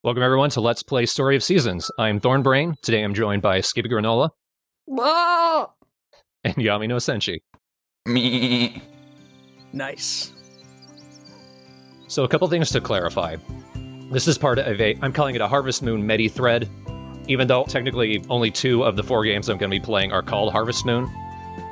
Welcome everyone to Let's Play Story of Seasons. I'm Thornbrain. Today I'm joined by Skippy Granola Ah! and Yami no Senshi. Me. Nice. So a couple things to clarify. This is part of I'm calling it a Harvest Moon Medi thread, even though technically only 2 of the 4 games I'm going to be playing are called Harvest Moon.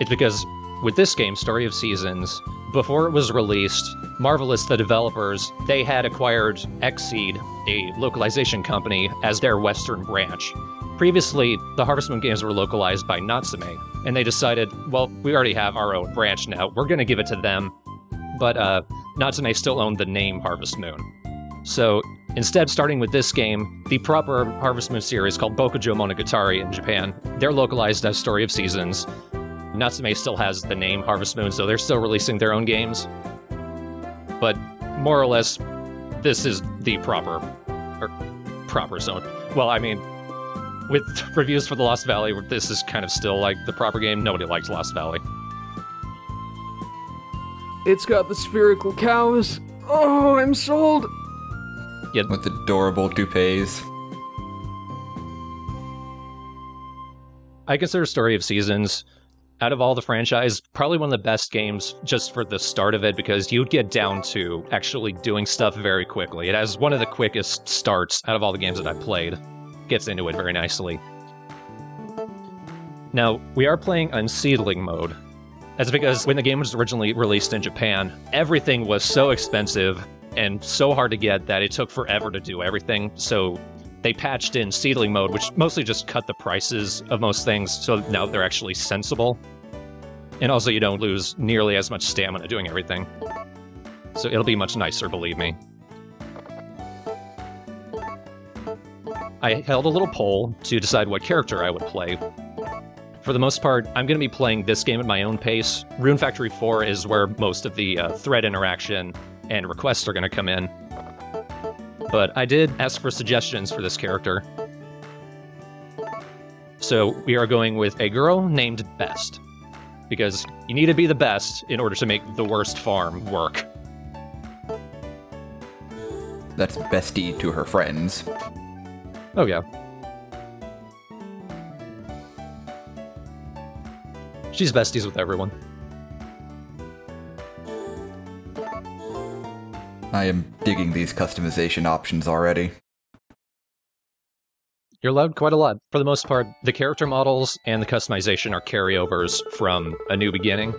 It's because with this game, Story of Seasons, before it was released, Marvelous, the developers, they had acquired Xseed, a localization company, as their Western branch. Previously, the Harvest Moon games were localized by Natsume, and they decided, well, we already have our own branch now, we're going to give it to them. But Natsume still owned the name Harvest Moon. So instead, starting with this game, the proper Harvest Moon series called Bokujo Monogatari in Japan, they're localized as Story of Seasons. Natsume still has the name Harvest Moon, so they're still releasing their own games. But more or less, this is the proper zone. Well, I mean, with reviews for The Lost Valley, this is kind of still like the proper game. Nobody likes Lost Valley. It's got the spherical cows. Oh, I'm sold. Yeah, With adorable toupees. I consider Story of Seasons, out of all the franchise, probably one of the best games just for the start of it, because you'd get down to actually doing stuff very quickly. It has one of the quickest starts out of all the games that I've played. Gets into it very nicely. Now, we are playing on Seedling Mode. That's because when the game was originally released in Japan, everything was so expensive and so hard to get that it took forever to do everything, so they patched in Seedling Mode, which mostly just cut the prices of most things, so now they're actually sensible. And also you don't lose nearly as much stamina doing everything. So it'll be much nicer, believe me. I held a little poll to decide what character I would play. For the most part, I'm going to be playing this game at my own pace. Rune Factory 4 is where most of the thread interaction and requests are going to come in. But I did ask for suggestions for this character. So we are going with a girl named Best, because you need to be the best in order to make the worst farm work. That's bestie to her friends. Oh yeah. She's besties with everyone. I am digging these customization options already. You're allowed quite a lot. For the most part, the character models and the customization are carryovers from A New Beginning.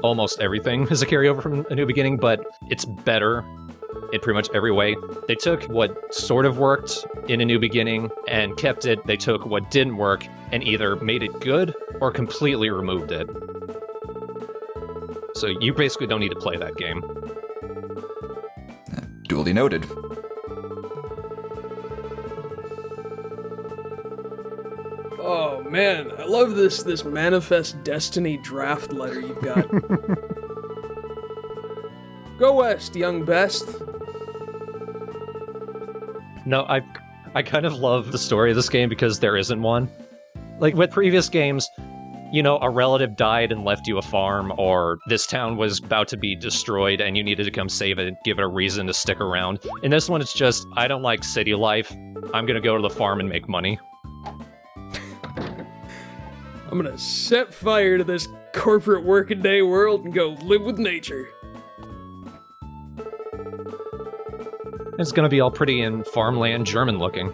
Almost everything is a carryover from A New Beginning, but it's better in pretty much every way. They took what sort of worked in A New Beginning and kept it. They took what didn't work and either made it good or completely removed it. So you basically don't need to play that game. Duly noted. Oh man, I love this Manifest Destiny draft letter you've got. Go west, young Best. No, I kind of love the story of this game because there isn't one. Like with previous games, you know, a relative died and left you a farm, or this town was about to be destroyed and you needed to come save it and give it a reason to stick around. In this one, it's just, I don't like city life. I'm gonna go to the farm and make money. I'm gonna set fire to this corporate working day world and go live with nature. It's gonna be all pretty and farmland German looking.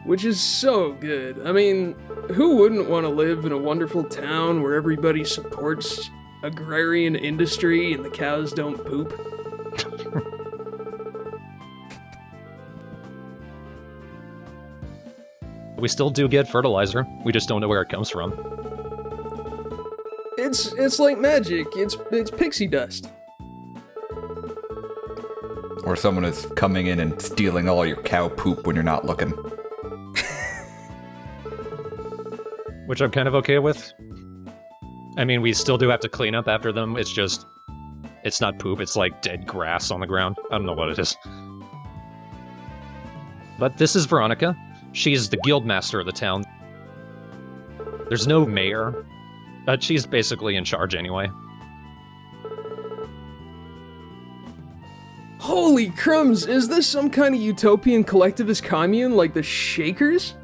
Which is so good. I mean, who wouldn't want to live in a wonderful town where everybody supports agrarian industry and the cows don't poop? We still do get fertilizer. We just don't know where it comes from. It's like magic. It's pixie dust. Or someone is coming in and stealing all your cow poop when you're not looking. Which I'm kind of okay with. I mean, we still do have to clean up after them. It's just, it's not poop. It's like dead grass on the ground. I don't know what it is. But this is Veronica. She's the guild master of the town. There's no mayor, but she's basically in charge anyway. Holy crumbs, is this some kind of utopian collectivist commune like the Shakers?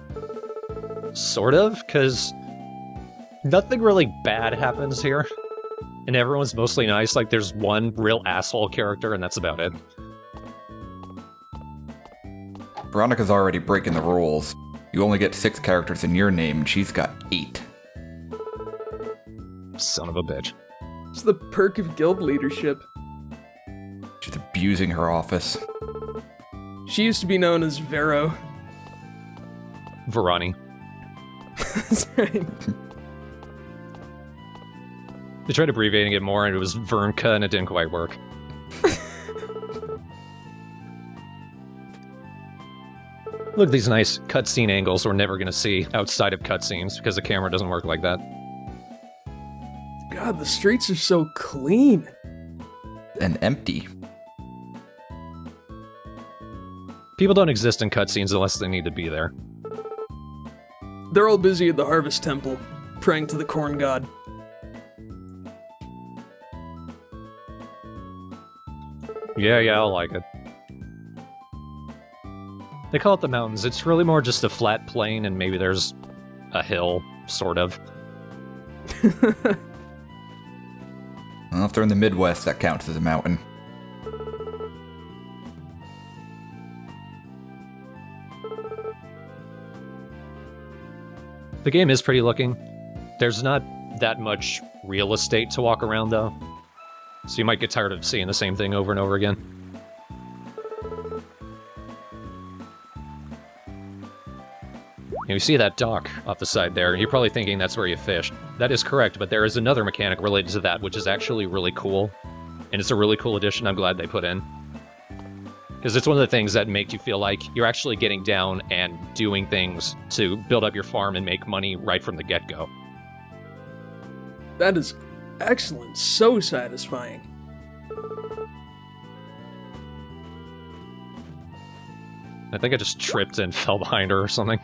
Sort of, because nothing really bad happens here. And everyone's mostly nice. Like, there's one real asshole character, and that's about it. Veronica's already breaking the rules. You only get 6 characters in your name, and she's got 8. Son of a bitch. It's the perk of guild leadership. She's abusing her office. She used to be known as Vero. Veroni. That's right. They tried abbreviating it more, and it was Vernka, and it didn't quite work. Look at these nice cutscene angles we're never going to see outside of cutscenes, because the camera doesn't work like that. God, the streets are so clean. And empty. People don't exist in cutscenes unless they need to be there. They're all busy at the Harvest Temple, praying to the corn god. Yeah, I like it. They call it the mountains. It's really more just a flat plain, and maybe there's a hill, sort of. Well, if they're in the Midwest, that counts as a mountain. The game is pretty looking. There's not that much real estate to walk around, though. So you might get tired of seeing the same thing over and over again. You see that dock off the side there, and you're probably thinking that's where you fished. That is correct, but there is another mechanic related to that, which is actually really cool. And it's a really cool addition I'm glad they put in. Because it's one of the things that make you feel like you're actually getting down and doing things to build up your farm and make money right from the get-go. That is excellent. So satisfying. I think I just tripped and fell behind her or something.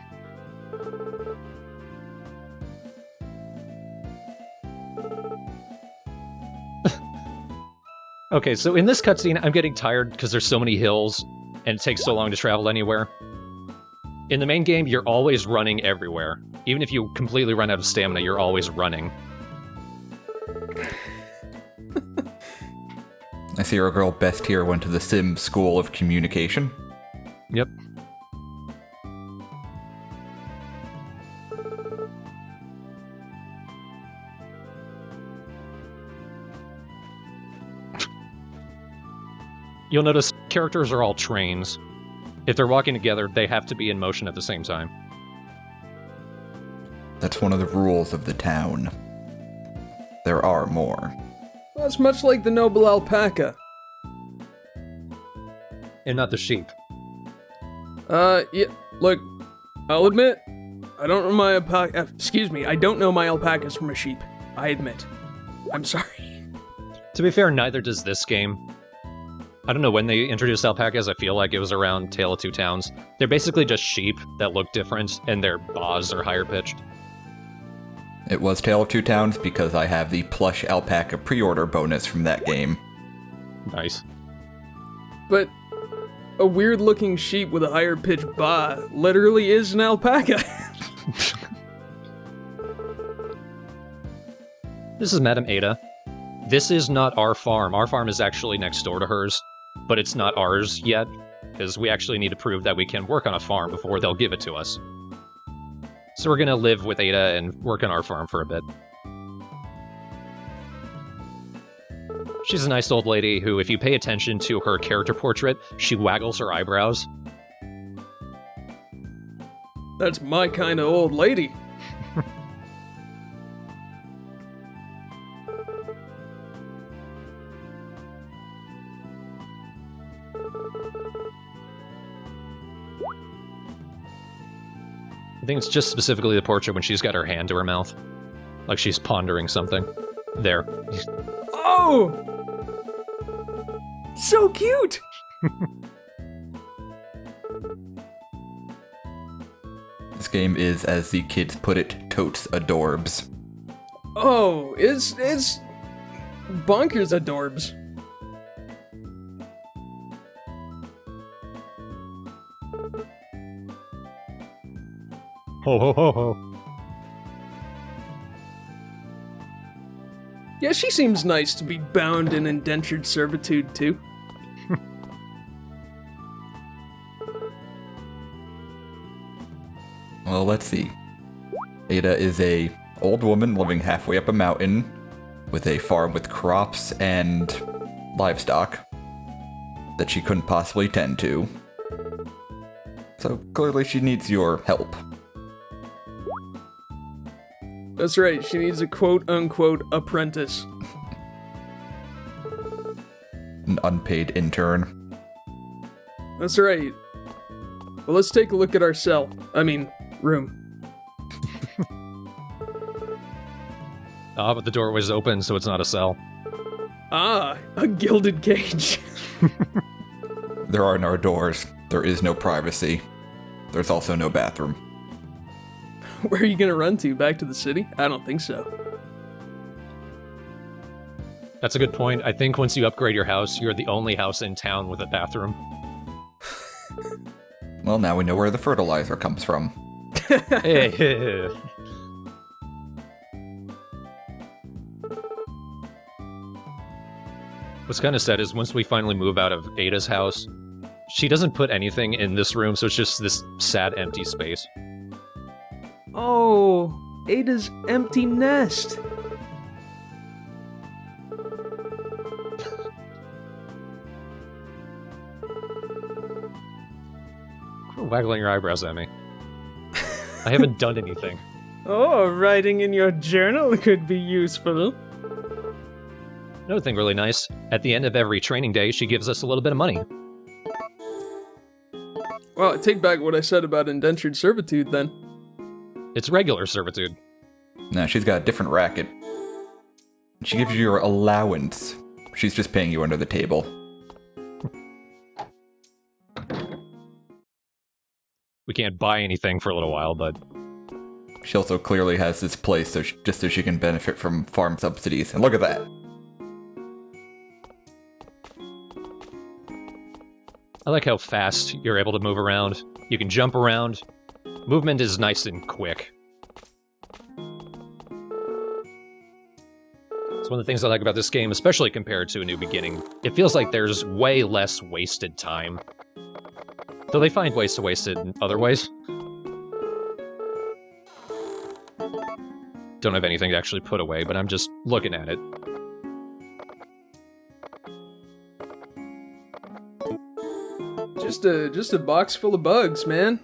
Okay, so in this cutscene, I'm getting tired because there's so many hills, and it takes so long to travel anywhere. In the main game, you're always running everywhere. Even if you completely run out of stamina, you're always running. I see our girl Best here went to the Sim School of Communication. Yep. You'll notice characters are all trains. If they're walking together, they have to be in motion at the same time. That's one of the rules of the town. There are more. That's much like the noble alpaca. And not the sheep. Yeah, look, I'll admit, I don't know my I don't know my alpacas from a sheep. I admit. I'm sorry. To be fair, neither does this game. I don't know when they introduced alpacas. I feel like it was around Tale of Two Towns. They're basically just sheep that look different, and their baas are higher pitched. It was Tale of Two Towns because I have the plush alpaca pre-order bonus from that game. Nice. But a weird-looking sheep with a higher-pitched baa literally is an alpaca. This is Madame Ada. This is not our farm. Our farm is actually next door to hers, but it's not ours yet, because we actually need to prove that we can work on a farm before they'll give it to us. So we're gonna live with Ada and work on our farm for a bit. She's a nice old lady who, if you pay attention to her character portrait, she waggles her eyebrows. That's my kind of old lady. I think it's just specifically the portrait when she's got her hand to her mouth. Like she's pondering something. There. Oh! So cute! This game is, as the kids put it, totes adorbs. Oh, it's bonkers adorbs. Ho ho ho ho. Yeah, she seems nice to be bound in indentured servitude, too. Well, let's see. Ada is a old woman living halfway up a mountain with a farm with crops and livestock that she couldn't possibly tend to. So clearly she needs your help. That's right, she needs a quote-unquote apprentice. An unpaid intern. That's right. Well, let's take a look at our cell. Room. Ah, but the door was open, so it's not a cell. Ah, a gilded cage. There are no doors. There is no privacy. There's also no bathroom. Where are you gonna run to? Back to the city? I don't think so. That's a good point. I think once you upgrade your house, you're the only house in town with a bathroom. Well, now we know where the fertilizer comes from. Hey. What's kind of sad is once we finally move out of Ada's house, she doesn't put anything in this room, so it's just this sad empty space. Oh, Ada's empty nest. Quit waggling your eyebrows at me. I haven't done anything. Oh, writing in your journal could be useful. Another thing really nice, at the end of every training day, she gives us a little bit of money. Well, I take back what I said about indentured servitude then. It's regular servitude. Now, she's got a different racket. She gives you your allowance. She's just paying you under the table. We can't buy anything for a little while, but... She also clearly has this place just so she can benefit from farm subsidies. And look at that! I like how fast you're able to move around. You can jump around. Movement is nice and quick. It's one of the things I like about this game, especially compared to A New Beginning. It feels like there's way less wasted time. Though they find ways to waste it in other ways. Don't have anything to actually put away, but I'm just looking at it. Just a box full of bugs, man.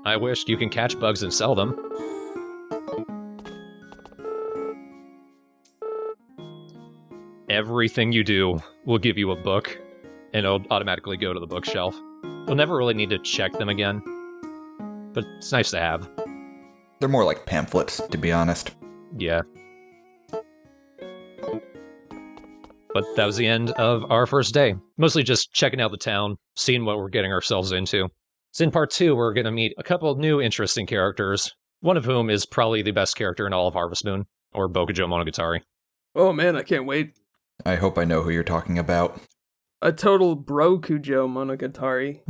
I wish you can catch bugs and sell them. Everything you do will give you a book, and it'll automatically go to the bookshelf. You'll never really need to check them again, but it's nice to have. They're more like pamphlets, to be honest. Yeah. But that was the end of our first day. Mostly just checking out the town, seeing what we're getting ourselves into. So in part 2, we're going to meet a couple of new interesting characters, one of whom is probably the best character in all of Harvest Moon, or Bokujo Monogatari. Oh man, I can't wait. I hope I know who you're talking about. A total bro Kujo Monogatari.